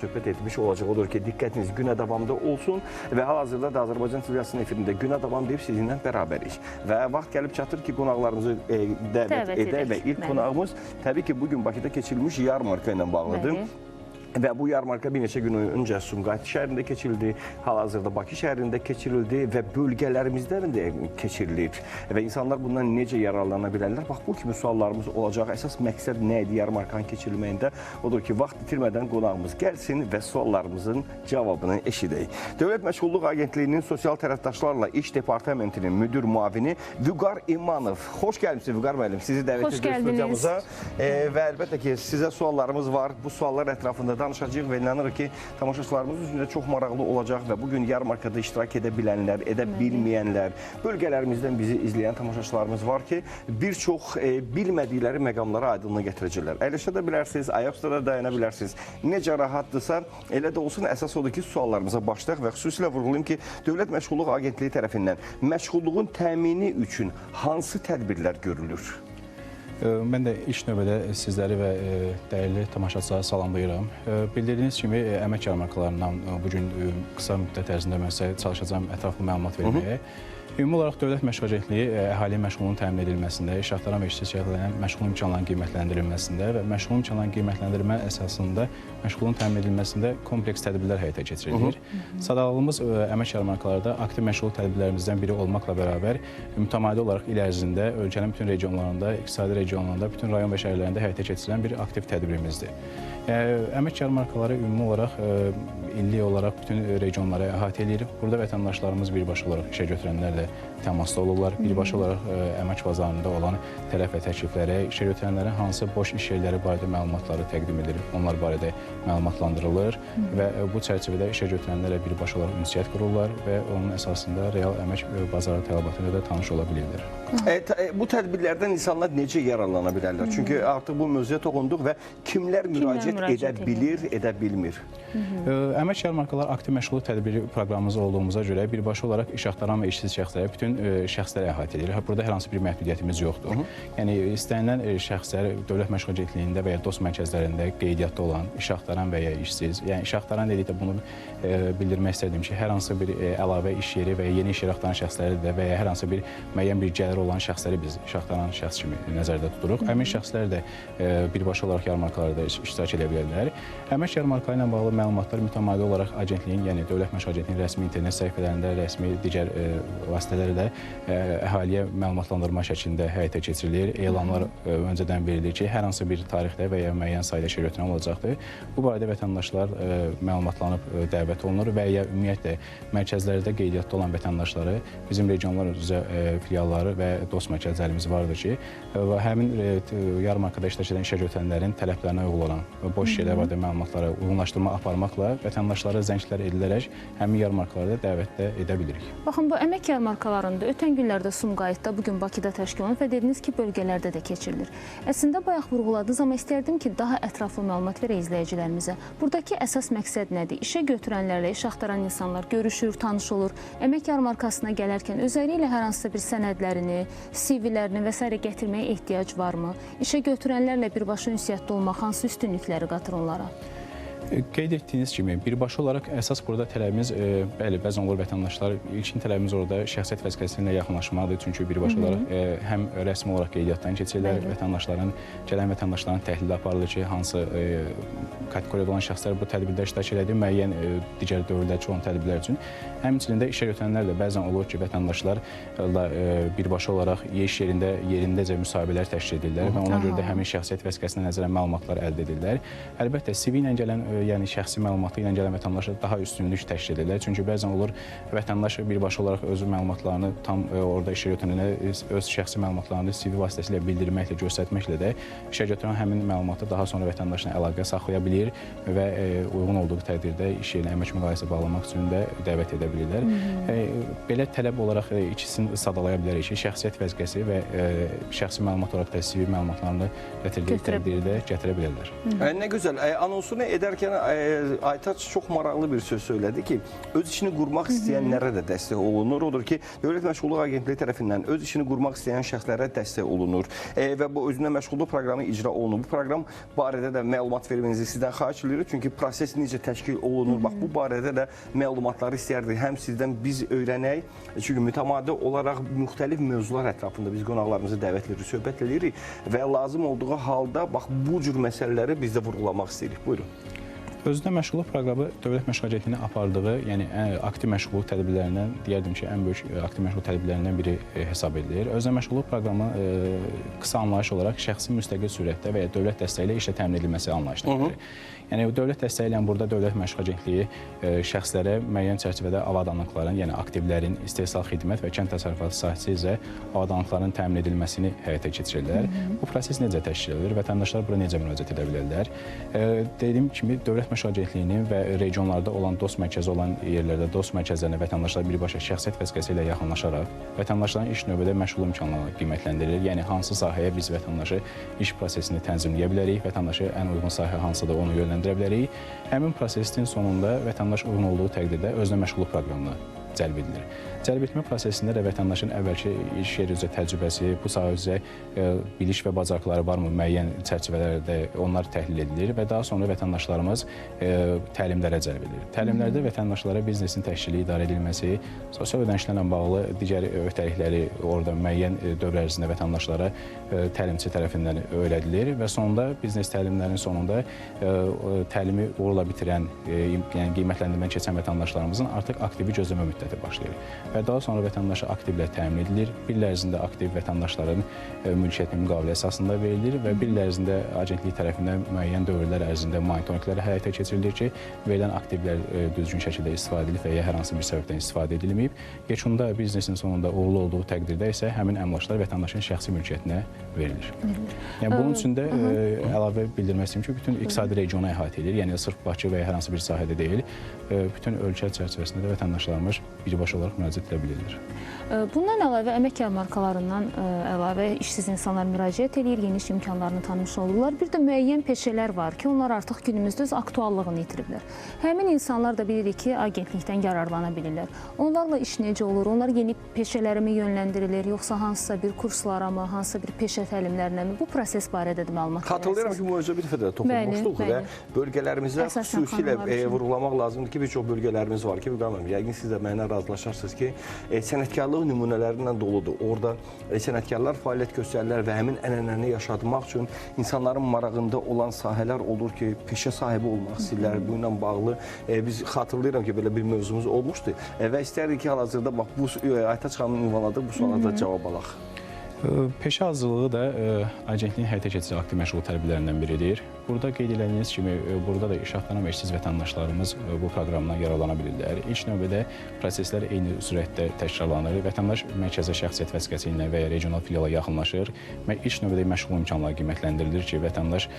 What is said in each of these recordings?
söhbət etmiş olacaq. Odur ki, diqqətiniz günə davamda olsun və hal-hazırda da Azərbaycan televiziyasının efirində günə davam deyib sizinlə bərabərik. Və vaxt gəlib çatır ki, qonaqlarınızı dəvət edək və ilk qonağımız təbii ki, bugün Bakıda keçirilmiş yarmarka ilə bağlıdır. Və bu yarmarka bir neçə gün öncə Sumqayıt şəhərində keçirildi, hal-hazırda Bakı şəhərində keçirildi və bölgələrimizdə də keçirilir. Və insanlar bundan necə yararlana bilərlər? Bax, bu kimi suallarımız olacaq. Əsas məqsəd nə idi yarmarkanın keçirilməyində? Odur ki, vaxt itirmədən qonağımız gəlsin və suallarımızın cavabını eşidək. Dövlət Məşğulluq Agentliyinin Sosial Tərəfdaşlarla İş Departamentinin müdür müavini Vüqar İmanov. Xoş gəlmişsiniz Vüqar müəllim. Sizi dəvət ediyoruz stüdyamıza. Və əlbəttə ki, sizə suallarımız var. Bu suallar ətrafında danışacağıq və inanırıq ki, tamaşaçılarımız üzrə çox maraqlı olacaq və bugün yarmarkada iştirak edə bilənlər, edə bilməyənlər, bölgələrimizdən bizi izləyən tamaşaçılarımız var ki, bir çox bilmədikləri məqamlara aydınlığa gətirəcəklər. Əyləşə də bilərsiniz, ayaqüstə də dayana bilərsiniz. Necə rahatdırsa, elə də olsun, əsas odur ki, suallarımıza başlayaq və xüsusilə vurğulayım ki, Dövlət Məşğulluq Agentliyi tərəfindən məşğulluğun təmini üçün hansı tədbirlər görülür? Mən də ilk növbədə sizləri və dəyərli tamaşaçıları salamlayıram. Bildirdiyiniz kimi, əmək yarmarkalarından bugün qısa müddət ərzində mən sizə çalışacağım ətraflı məlumat verməyə. Ümumi olaraq Dövlət Məşğulluq Agentliyi əhali məşğulluğunun təmin edilməsində, iş axtaran və işsiz şəxslərin məşğul imkanlarının qiymətləndirilməsində və məşğul imkanlarının qiymətləndirmə əsasında məşğulluğun təmin edilməsində kompleks tədbirlər həyata keçirilir. Sadalığımız əmək yarmarkalarda aktiv məşğulluq tədbirlərimizdən biri olmaqla bərabər mütəmadi olaraq il ərzində ölkənin bütün regionlarında, iqtisadi regionlarında, bütün rayon və şəhərlərində həyata keçirilən bir aktiv tədbirimizdir. Əmək yarmarkaları ümumi olaraq illik olaraq bütün regionları əhatə edir. Burada vətəndaşlarımız birbaşa olaraq işə götürənlər də təmasda olurlar. Birbaşa olaraq əmək bazarında olan tələb və təkliflərə, işə götürənlərin hansı boş iş yerləri barədə məlumatları təqdim edilir, onlar barədə məlumatlandırılır və bu çərçivədə işə götürənlərlə birbaşa olaraq ünsiyyət qururlar və onun əsasında real əmək bazarı tələbatı ilə də tanış ola bilirlər. Bu tədbirlərdən insanlar necə yararlana bilərlər? Çünki artıq bu mövzuya toxunduq və kimlər müraciət edə bilir, edə bilmir? Əmək yarmarkalar aktiv məşğulluq tədbiri proqramımız olduğumuza görə birbaşa olaraq iş axtaran və işsiz şəxsləri, bütün şəxsləri əhatə edir. Burada hər hansı bir məhdudiyyətimiz yoxdur. Yəni, istənilən şəxslər Dövlət Məşğulluq Agentliyində və ya dost mərkəzlərində qeydiyyatda olan, iş axtaran və ya işsiz, yəni iş axtaran dedikdə bunu bildirmək istədim ki, hər hansı bir əlavə iş yeri və ya yeni iş yeri axtaran şəxsləri də və ya hər hansı bir müəyyən bir gəlir olan şəxsləri biz iş axtaran şəxs kimi nəzərdə tuturuq. Həmin şəxslər də birbaşa olaraq yarmarkalarda iştirak edə bilərlər. Əmək yarmarkaları ilə bağlı məlumatlar mütəmadi olaraq agentliyin, yəni Dövlət Məşğulluq Agentliyinin rəsmi internet səhifələrində, rəsmi digər vasitələrdə əhaliyə məlumatlandırma şəklində həyata keçirilir. Elanlar öncədən verilir ki, hər hansı bir tarixdə və ya müəyyən sayda işə götürən olacaqdır. Bu barədə vətəndaşlar məlumatlanıb dəvət olunur və ya ümumiyyətlə mərkəzlərdə qeydiyyatda olan vətəndaşları bizim regionlar üzrə filialları və dost mərkəzlərimiz vardır ki, həmin yarmarkada iştirak edən işə götürənlərin tələblərinə uyğun olan boş yerlər barədə məlumatları uyğunlaşdırma aparmaqla vətəndaşlara zənglər edilərək həmin yarmarkalarda dəvətdə edə bilirik. Baxın, bu əmək yarmarkalarında ötən günlərdə Sumqayıtda, bugün Bakıda təşkil olunur və dediniz ki, bölgələrdə də keçirilir. Əslində, bayaq vurğuladınız, amma istərdim ki, daha ətraflı məlumat verək izləyicilərimizə. Buradakı əsas məqsəd nədir? İşə götürənlərlə iş axtaran insanlar görüşür, tanış olur. Əmək yarmarkasına gələrkən özləri ilə hər hansısa bir sənədlərini, CV-lərini və s. gətirməyə ehtiyac varmı? İşə götürənlərlə birbaşa ünsiyyətdə olmaq hansı üstünlükləri qatır onlara? Qeyd etdiyiniz kimi, birbaşa olaraq əsas burada tələbimiz, bəli, bəzən olur vətəndaşlar, ilkin tələbimiz orada şəxsiyyət vəsiqəsi ilə yaxınlaşmadır. Çünki birbaşa olaraq həm rəsmi olaraq qeydiyyatdan keçirilər, gələn vətəndaşların təhlili aparılır ki, hansı kateqoriyada olan şəxslər bu tədbirdə iştirak edir, müəyyən digər dövrlərçi olan tədbirlər üçün. Həmçinin də işə götürənlər də bəzən olur ki, vətəndaşlar birbaşa olaraq iş yerindəcə müsahibələr təşkil edirlər və ona görə də həmin şəxsiyyət vəsiqəsinə nəzərən məlumatlar əldə edirlər. Əlbəttə, CV ilə gələn yəni şəxsi məlumatı ilə gələn vətəndaşlar daha üstünlük təşkil edirlər. Çünki bəzən olur vətəndaş birbaşa olaraq öz məlumatlarını tam orada işə götürənə öz şəxsi məlumatlarını CV vasitəsilə bildirməklə, göstərməklə də işə götürən həmin məlumatı daha sonra vətəndaşla əlaqə saxlaya bilir və uyğun olduğu təqdirdə iş yerinə əmək müqaviləsi bağlamaq üçün də dəvət edə bilirlər. Belə tələb olaraq ikisini sadalaya bilərik ki, şəxsiyyət vəsiqəsi və şəxsi məlumat olaraq da CV məlumatlarını gətirdiyi təqdirdə gətirə bilərlər. Nə gözəl. Anonsunu edərkən Yəni Aytaç çox maraqlı bir söz söylədi ki, öz işini qurmaq istəyənlərə də dəstək olunur. Odur ki, Dövlət Məşğulluq Agentliyi tərəfindən öz işini qurmaq istəyən şəxslərə dəstək olunur və bu özünə məşğulluq proqramı icra olunur. Bu proqram barədə də məlumat vermenizi sizdən xahiş edirik. Çünki proses necə təşkil olunur, bax bu barədə də məlumatları istəyərdik. Həm sizdən biz öyrənək, çünki mütəmadi olaraq müxtəlif mövzular ətrafında biz qonaqlarımızı dəvət edirik, söhbət edirik və lazım olduğu halda bax bu cür məsələləri biz də vurğulamaq istəyirik. Buyurun. Özünə məşğulluq proqramı Dövlət Məşğulluq Agentliyinin apardığı, yəni aktiv məşğulluq tədbirlərindən, deyərdim ki, ən böyük aktiv məşğulluq tədbirlərindən biri hesab edilir. Özünə məşğulluq proqramı qısa anlayış olaraq şəxsi müstəqil surətdə və ya dövlət dəstəyi ilə işlə təmin edilməsi anlayışına gəlir. Yəni dövlət dəstəyi ilə burada Dövlət Məşğulluq Agentliyi şəxslərə müəyyən çərçivədə avadanlıqların, yəni aktivlərin istehsal xidmət və kənd təsərrüfatı sahəsi üzrə avadanlıqların təmin edilməsini həyata keçirirlər. Bu proses necə təşkil edilir? Vətəndaşlar bura necə müraciət edə bilərlər? Dediyim kimi Dövlət Məşğulluq Agentliyinin və regionlarda olan dost mərkəzi olan yerlərdə dost mərkəzlərinə vətəndaşlar birbaşa şəxsiyyət vəsiqəsi ilə yaxınlaşaraq vətəndaşların ilk növbədə məşğul imkanlarını qiymətləndirilir. Yəni hansı sahəyə biz vətəndaşı iş prosesini tənzimləyə bilərik, vətəndaşı ən uyğun sahə hansıdır onu yönləndirə bilərik. Həmin prosesin sonunda vətəndaş uyğun olduğu təqdirdə özünə məşğulluq proqramına cəlb edilir. Cəlb etmə prosesində də vətəndaşın əvvəlki iş yeri üzrə təcrübəsi, bu sahə üzrə biliş və bacarıqları varmı müəyyən çərçivələrdə onlar təhlil edilir və daha sonra vətəndaşlarımız təlimlərə cəlb edilir. Təlimlərdə vətəndaşlara biznesin təşkili, idarə edilməsi, sosial ödənişlərlə bağlı digər öhdəlikləri orada müəyyən dövr ərzində vətəndaşlara təlimçi tərəfindən öyrədilir və sonunda biznes təlimlərinin sonunda təlimi uğurla bitirən, yəni qiymətləndirməni keçən vətəndaşlarımızın artıq aktivi gözləmə müddəti başlayır. Və daha sonra vətəndaşa aktivlər təmin edilir. Bir il ərzində aktiv vətəndaşların mülkiyyətinə müqavilə əsasında verilir və bir il ərzində agentlik tərəfindən müəyyən dövrlər ərzində monitorinqlər həyata keçirilir ki, verilən aktivlər düzgün şəkildə istifadə edilib və ya hər hansı bir səbəbdən istifadə edilməyib. Yekunda biznesin sonunda uğurlu olduğu təqdirdə isə həmin əmlaklar vətəndaşın şəxsi mülkiyyətinə verilir. Yəni bunun üçün də əlavə bildirmək istəyirəm ki, bütün iqtisadi regionu əhatə edir. Yəni sırf Bakı və ya hər hansı bir sahədə deyil, bütün ölkə çərçivəsində də vətəndaşlarımız birbaşa olaraq müraciət edə bilirlər. Bundan əlavə əmək yarmarkalarından əlavə işsiz insanlar müraciət edir, geniş imkanlarını tanımış olurlar. Bir də müəyyən peşələr var ki, onlar artıq günümüzdə öz aktuallığını itiriblər. Həmin insanlar da bilirik ki, agentlikdən yararlana bilirlər. Onlarla iş necə olur? Onlar yeni peşələrə mi yönləndirilir, yoxsa hansısa bir kurslara mı, hansısa bir peşə təlimlərinə mi? Bu proses barədə də məlumat verirsiniz. Xatırlayıram ki, bu mövzuya bir dəfə də toxunmuşduq və bölgələrimizə xüsusilə vurğulamaq lazımdır ki, bir çox bölgələrimiz var ki, yəqin siz də mənimlə razılaşarsınız ki, sənətkarlıq nümunələrindən doludur. Orada sənətkarlar fəaliyyət göstərirlər və həmin ənənəni yaşatmaq üçün insanların marağında olan sahələr olur ki, peşə sahibi olmaq istəyirlər. Bu ilə bağlı biz xatırlayıram ki, belə bir mövzumuz olmuşdu və istərdik ki, hal-hazırda bax bu Aytaç xanımın ünvanladığı bu suala da cavab alaq. Peşə hazırlığı da agentliyin həyata keçirdiyi aktiv məşğulluq tədbirlərindən biridir. Burada qeyd edildiyiniz kimi, burada da iş axtaran və işsiz vətəndaşlarımız bu proqramdan yararlana bilirlər. İlk növbədə proseslər eyni sürətdə təkrarlanır. Vətəndaş mərkəzə şəxsiyyət vəsiqəsi ilə və ya regional filiala yaxınlaşır. İlk növbədə məşğul imkanları qiymətləndirilir ki, vətəndaş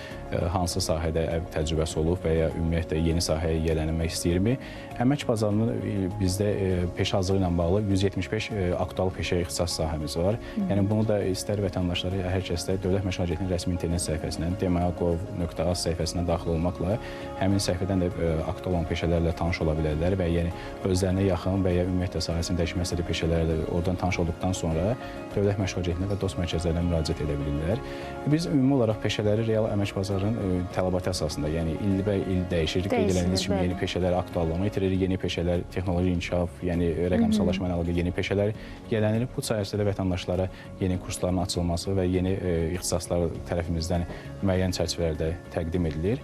hansı sahədə təcrübəsi olub və ya ümumiyyətlə yeni sahəyə yiyələnmək istəyirmi? Əmək bazarının bizdə peşə hazırlığı ilə bağlı 175 aktual peşə ixtisas sahəmiz var. Yəni bunu da istər vətəndaşları, hər kəs də Dövlət Məşğulluq Agentliyinin rəsmi internet səhifəsindən dma.gov.az səhifəsindən daxil olmaqla həmin səhifədən də aktual olan peşələrlə tanış ola bilərlər və yəni özlərinə yaxın və ya ümumiyyətlə sahəsini dəyişmək istədiyi peşələrlə oradan tanış olduqdan sonra Dövlət Məşğulluq Agentliyinə və dost mərkəzlərinə müraciət edə bilirlər. Biz ümumi olaraq peşələri real əmək bazarının tələbatı əsasında, yəni ilbəil dəyişir. Qeyd edildiyiniz kimi yeni peşələr aktuallığını itirir, yeni peşələr, texnoloji inkişaf, yəni rəqəmsallaşma ilə əlaqə yeni peşələr gələnir. Bu sayəsində vətəndaşlara yeni kursların açılması və yeni ixtisaslar tərəfimizdən müəyyən çərçivələrdə təqdim edilir.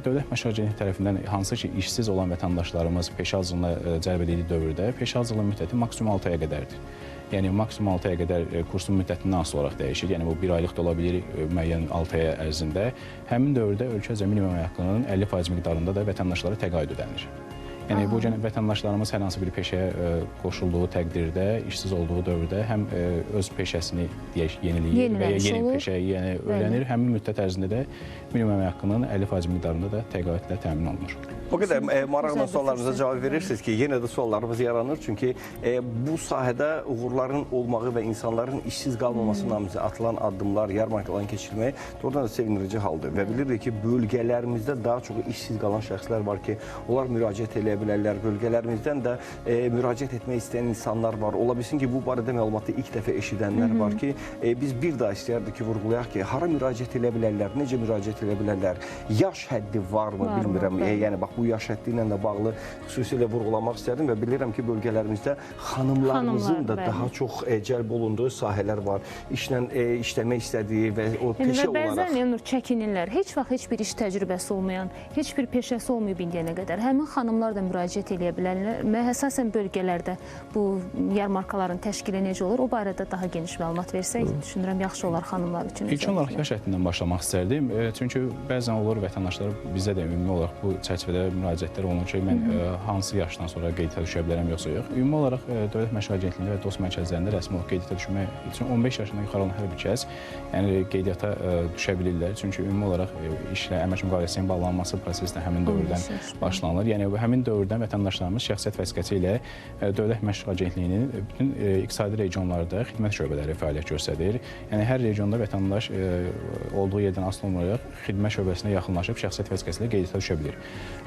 Dövlət Məşğulluq Agentliyi tərəfindən hansı ki, işsiz olan vətəndaşlarımız peşə hazırlığına cəlb edildiyi dövrdə peşə hazırlığı müddəti maksimum 6 aya qədərdir. Yəni maksimum 6 aya qədər kursun müddətindən asılı olaraq dəyişir. Yəni bu 1 aylıq da ola bilir, müəyyən 6 aya ərzində. Həmin dövrdə ölkə üzrə minimum əmək haqqının 50% miqdarında da vətəndaşlara təqaüd ödənilir. Yəni bu vətəndaşlarımız hər hansı bir peşəyə qoşulduğu təqdirdə, işsiz olduğu dövrdə həm öz peşəsini deyək yeniləyir və ya yeni peşəyi öyrənir, həmin müddət ərzində də minimum əmək haqqının 50% miqdarında da təqaüdlə təmin olunur. O qədər maraqla suallarınıza cavab verirsiniz ki, yenə də suallarımız yaranır. Çünki bu sahədə uğurların olmağı və insanların işsiz qalmaması namizə atılan addımlar, yarmarkaların keçirilməyi doğrudan da sevindirici haldır. Və bilirik ki, bölgələrimizdə daha çox işsiz qalan şəxslər var ki, onlar müraciət edə bilərlər. Bölgələrimizdən də müraciət etmək istəyən insanlar var. Ola bilsin ki, bu barədə məlumatı ilk dəfə eşidənlər var ki, biz bir daha istəyərdik ki, vurğulayaq ki, hara müraciət edə bilərlər, necə müraciət edə bilərlər, yaş həddi varmı, bilmirəm. Yəni, bax, bu yaş həddi ilə də bağlı xüsusilə vurğulamaq istərdim və bilirəm ki, bölgələrimizdə xanımlarımızın da daha çox cəlb olunduğu sahələr var. İşlə işləmək istədiyi və o peşə olaraq. Və bəzən çəkinirlər. Heç vaxt heç bir iş təcrübəsi olmayan, heç bir peşəsi olmayıb indiyənə qədər. Həmin xanımlar da müraciət edə bilərlər. Əsasən bölgələrdə bu yarmarkaların təşkili necə olur? O barədə daha geniş məlumat versək, düşünürəm, yaxşı olar xanımlar üçün. İlk olaraq yaş həddindən başlamaq istərdim. Çünki bəzən olur vətəndaşlar bizdə də ümumi olaraq bu çərçivədə müraciətlər olunur ki, mən hansı yaşdan sonra qeydiyyata düşə bilərəm, yoxsa yox. Ümumi olaraq Dövlət Məşğul Agentliyində və DOST mərkəzlərində rəsmi olaraq qeydiyyata düşmək üçün 15 yaşından yuxarı olan hər bir kəs qeydiyyata düşə bilirlər. Çünki ümumi olaraq işlə əmək müqaviləsinin bağlanması prosesinə həmin dövrdən başlanılır. Yəni həmin dövrdən vətəndaşlarımız şəxsiyyət vəsiqəsi ilə Dövlət Məşğul Agentliyinin bütün iqtisadi regionlarda xidmət şöbələri fəaliyyət göstərir. Yəni hər regionda vətəndaş olduğu yerdən asılı olmayaraq xidmət şöbəsinə yaxınlaşıb şəxsiyyət vəsiqəsi ilə qeydiyyata düşə bilir.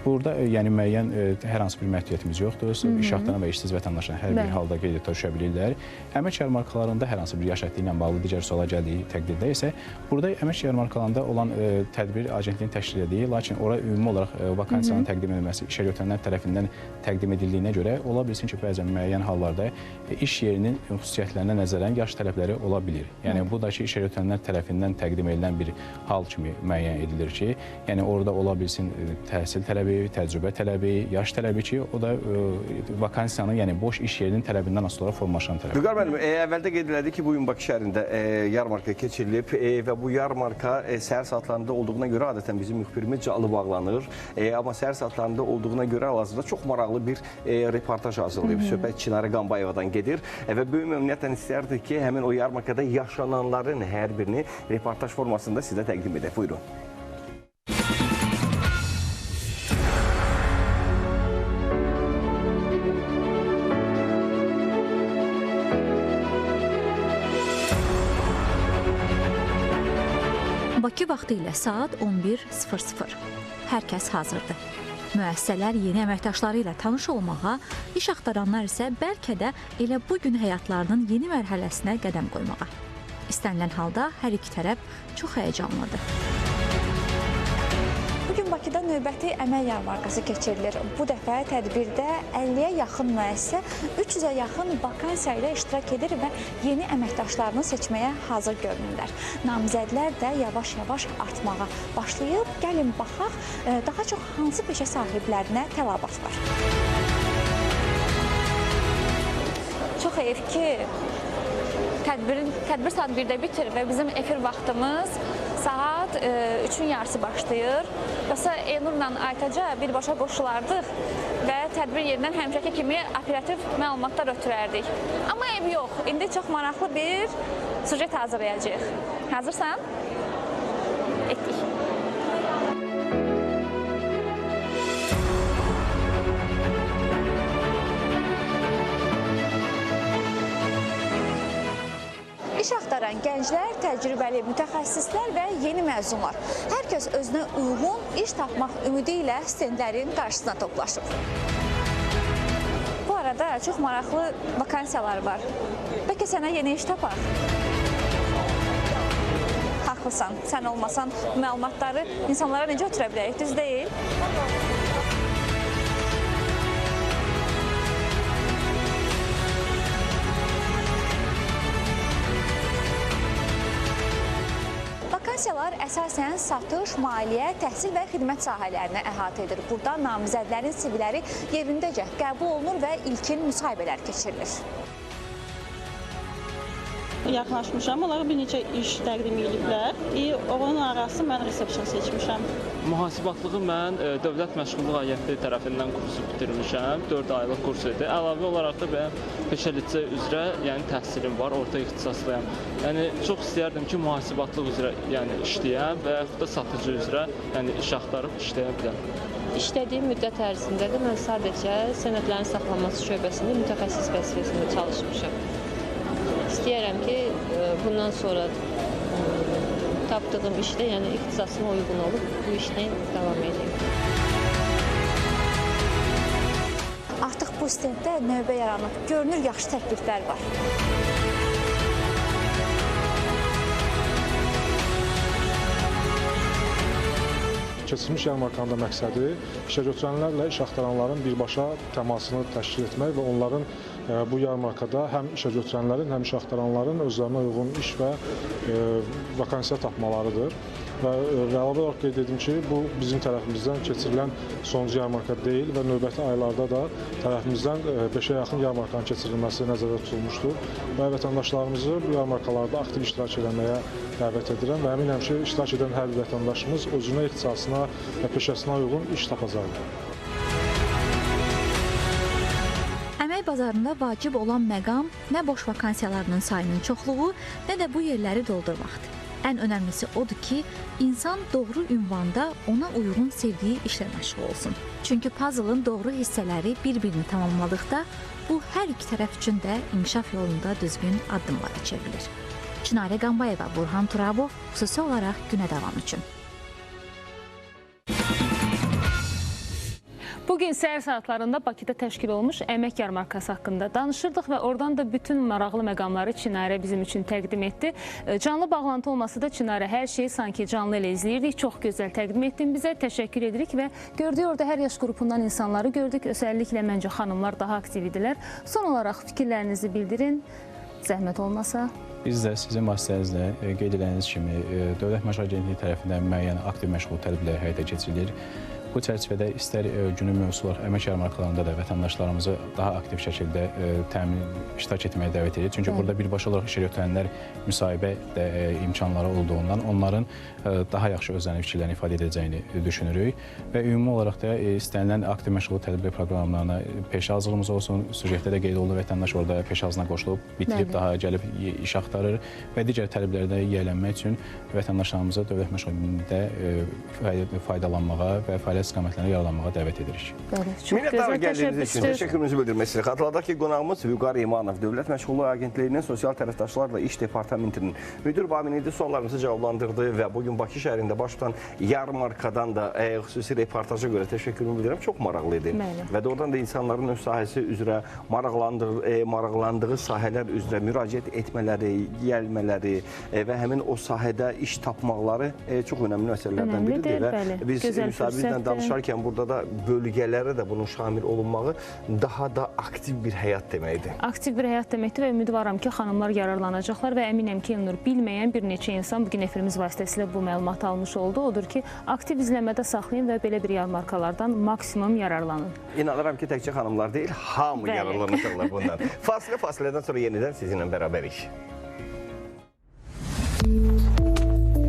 Burada yəni müəyyən hər hansı bir məhdudiyyətimiz yoxdur. İş axtaran və işsiz vətəndaşlar hər bir halda qeydiyyata düşə bilirlər. Əmək yarmarkalarında hər hansı bir yaş həddi ilə bağlı digər suala gəldiyi təqdirdə isə burada əmək yarmarkalarında olan tədbir agentliyin təşkil etdiyi, lakin ora ümumi olaraq vakansiyanın təqdim edilməsi işə götürənlər tərəfindən təqdim edildiyinə görə ola bilsin ki, bəzən müəyyən hallarda iş yerinin xüsusiyyətlərinə nəzərən yaş tələbləri ola bilir. Yəni bu da ki, işə götürənlər tərəfindən təqdim edilən bir hal kimi müəyyən edilir ki, yəni orada ola bilsin təhsil tələbi, təcrübə tələbi, yaş tələbi ki, o da vakansiyanın, yəni boş iş yerinin tələbindən asılı olaraq formalaşan tələb. Vüqar müəllim, əvvəldə qeyd elədik ki, bu gün Bakı şəhərində yarmarka keçirilib və bu yarmarka səhər saatlarında olduğuna görə adətən bizim müxbirimiz canlı bağlanır. Amma səhər saatlarında olduğuna görə hal-hazırda çox maraqlı bir reportaj hazırlayıb. Söhbət Çinarə Qambayevadan gedir və böyük məmnuniyyətlə istərdik ki, həmin o yarmarkada yaşananların hər birini reportaj formasında sizə təqdim edək. Buyurun. Bakı vaxtı ilə saat 11:00. Hər kəs hazırdır. Müəssisələr yeni əməkdaşları ilə tanış olmağa, iş axtaranlar isə bəlkə də elə bu gün həyatlarının yeni mərhələsinə qədəm qoymağa. İstənilən halda hər iki tərəf çox həyəcanlıdır. Bugün Bakıda növbəti əmək yarmarkası keçirilir. Bu dəfə tədbirdə 50-yə yaxın müəssisə, 300-ə yaxın vakansiya ilə iştirak edir və yeni əməkdaşlarını seçməyə hazır görünürlər. Namizədlər də yavaş-yavaş artmağa başlayıb. Gəlin baxaq, daha çox hansı peşə sahiblərinə tələbat var. Çox heyif ki, tədbir saat 1-də bitir və bizim efir vaxtımız saat 3-ün yarısı başlayır. Yoxsa Elnurla Aytaca birbaşa qoşulardıq və tədbir yerindən həmişəki kimi operativ məlumatlar ötürərdik. Amma ev yox, indi çox maraqlı bir sujet hazırlayacağıq. Hazırsan? Etdik. İş axtaran gənclər, təcrübəli mütəxəssislər və yeni məzunlar. Hər kəs özünə uyğun iş tapmaq ümidi ilə stendlərin qarşısına toplaşıb. Bu arada çox maraqlı vakansiyalar var. Bəlkə sənə yeni iş tapar? Haqlısan, sən olmasan məlumatları insanlara necə ötürə bilərik, düz deyil? Vakansiyalar əsasən satış, maliyyə, təhsil və xidmət sahələrinə əhatə edir. Burada namizədlərin CV-ləri yerindəcə qəbul olunur və ilkin müsahibələr keçirilir. Yaxınlaşmışam, onlara bir neçə iş təqdim ediblər. Onun arası mən resepsiyon seçmişəm. Mühasibatlığı mən Dövlət Məşğulluq Agentliyi tərəfindən kursu bitirmişəm. 4 aylıq kurs idi. Əlavə olaraq da mən peşə lisey üzrə, yəni təhsilim var, orta ixtisaslıyam. Yəni çox istəyərdim ki, mühasibatlıq üzrə, yəni işləyəm və yaxud da satıcı üzrə, yəni iş axtarıb işləyə biləm. İşlədiyim müddət ərzində də mən sadəcə sənədlərin saxlanması şöbəsində mütəxəssis vəzifəsində çalışmışam. İstəyərəm ki, bundan sonra tapdığım işdə, yəni ixtisasıma uyğun olub bu işlə davam edeyim. Artıq bu stenddə növbə yaranıb. Görünür, yaxşı təkliflər var. Keçirilmiş yarmarkanın da məqsədi işəgötürənlərlə iş axtaranların birbaşa təmasını təşkil etmək və onların bu yarmarkada həm işəgötürənlərin, həm iş axtaranların özlərinə uyğun iş və vakansiya tapmalarıdır. Və əlavə olaraq qeyd edim ki, bu bizim tərəfimizdən keçirilən sonuncu yarmarka deyil və növbəti aylarda da tərəfimizdən 5-ə yaxın yarmarkanın keçirilməsi nəzərdə tutulmuşdur. Və vətəndaşlarımızı bu yarmarkalarda aktiv iştirak etməyə dəvət edirəm və əminəm ki, iştirak edən hər bir vətəndaşımız özünə, ixtisasına və peşəsinə uyğun iş tapacaqdır. Əmək bazarında vacib olan məqam nə boş vakansiyalarının sayının çoxluğu, nə də bu yerləri doldurmaqdır. Ən önəmlisi odur ki, insan doğru ünvanda ona uyğun sevdiyi işlə məşğul olsun. Çünki puzzle'ın doğru hissələri bir-birini tamamladıqda bu hər iki tərəf üçün də inkişaf yolunda düzgün addımlara çevrilir. Çinarə Qambayeva, Burhan Turabov, xüsusi olaraq Günə Davam üçün. Bugün səhər saatlarında Bakıda təşkil olmuş əmək yarmarkası haqqında danışırdıq və oradan da bütün maraqlı məqamları Çinarə bizim üçün təqdim etdi. Canlı bağlantı olması da Çinarə hər şeyi sanki canlı ilə izləyirdik. Çox gözəl təqdim etdin bizə. Təşəkkür edirik və gördük orada hər yaş qrupundan insanları gördük. Özelliklə məncə xanımlar daha aktiv idilər. Son olaraq fikirlərinizi bildirin. Zəhmət olmasa. Biz də sizin vasitənizlə qeyd edildiyiniz kimi Dövlət Məşğulluq Agentliyi tərəfindən müəyyən aktiv məşğulluq tədbirləri həyata keçirilir. Bu çərçivədə istər günün mövzular əmək yarmarkalarında da vətəndaşlarımızı daha aktiv şəkildə iştirak etməyə dəvət edir. Çünki burada birbaşa olaraq işə götürənlər müsahibə imkanları olduğundan onların daha yaxşı özlərinin fikirlərini ifadə edəcəyini düşünürük. Və ümumi olaraq da istənilən aktiv məşğulluq tədbir proqramlarına peşə hazırlığımız olsun. Süjetdə də qeyd olundu, vətəndaş orada peşə hazırlığına qoşulub, bitirib daha gəlib iş axtarır və digər tələblərdə yiyələnmək üçün vətəndaşlarımızı Dövlət Məşğulluğunda faydalanmağa və fəaliyyət istiqamətlərində yararlanmağa dəvət edirik. Minnətdarıq gəldiyiniz üçün təşəkkürümüzü bildirmək istəyirik. Xatırladaq ki, qonağımız Vüqar İmanov, Dövlət Məşğulluq Agentliyinin Sosial Tərəfdaşlarla İş Departamentinin müdür müavini suallarımızı cavablandırdı və bugün Bakı şəhərində baş tutan yarmarkadan da xüsusi reportaja görə təşəkkürümü bildirirəm. Çox maraqlı idi. Və də oradan da insanların öz sahəsi üzrə maraqlandığı sahələr üzrə müraciət etmələri, gəlmələri və həmin o sahədə iş tapmaqları çox önəmli məsələlərdən biridir. Və biz müsahibimizlə danışarkən burada da bölgələrə də bunun şamil olunmağı daha da aktiv bir həyat deməkdir. Aktiv bir həyat deməkdir və ümidvaram ki, xanımlar yararlanacaqlar və əminəm ki, Elnur, bilməyən bir neçə insan bugün efirimiz vasitəsilə bu məlumatı almış oldu. Odur ki, aktiv izləmədə saxlayın və belə bir yarmarkalardan maksimum yararlanın. İnanıram ki, təkcə xanımlar deyil, hamı yararlanacaqlar bundan. Fasilədən sonra yenidən sizinlə bərabərik.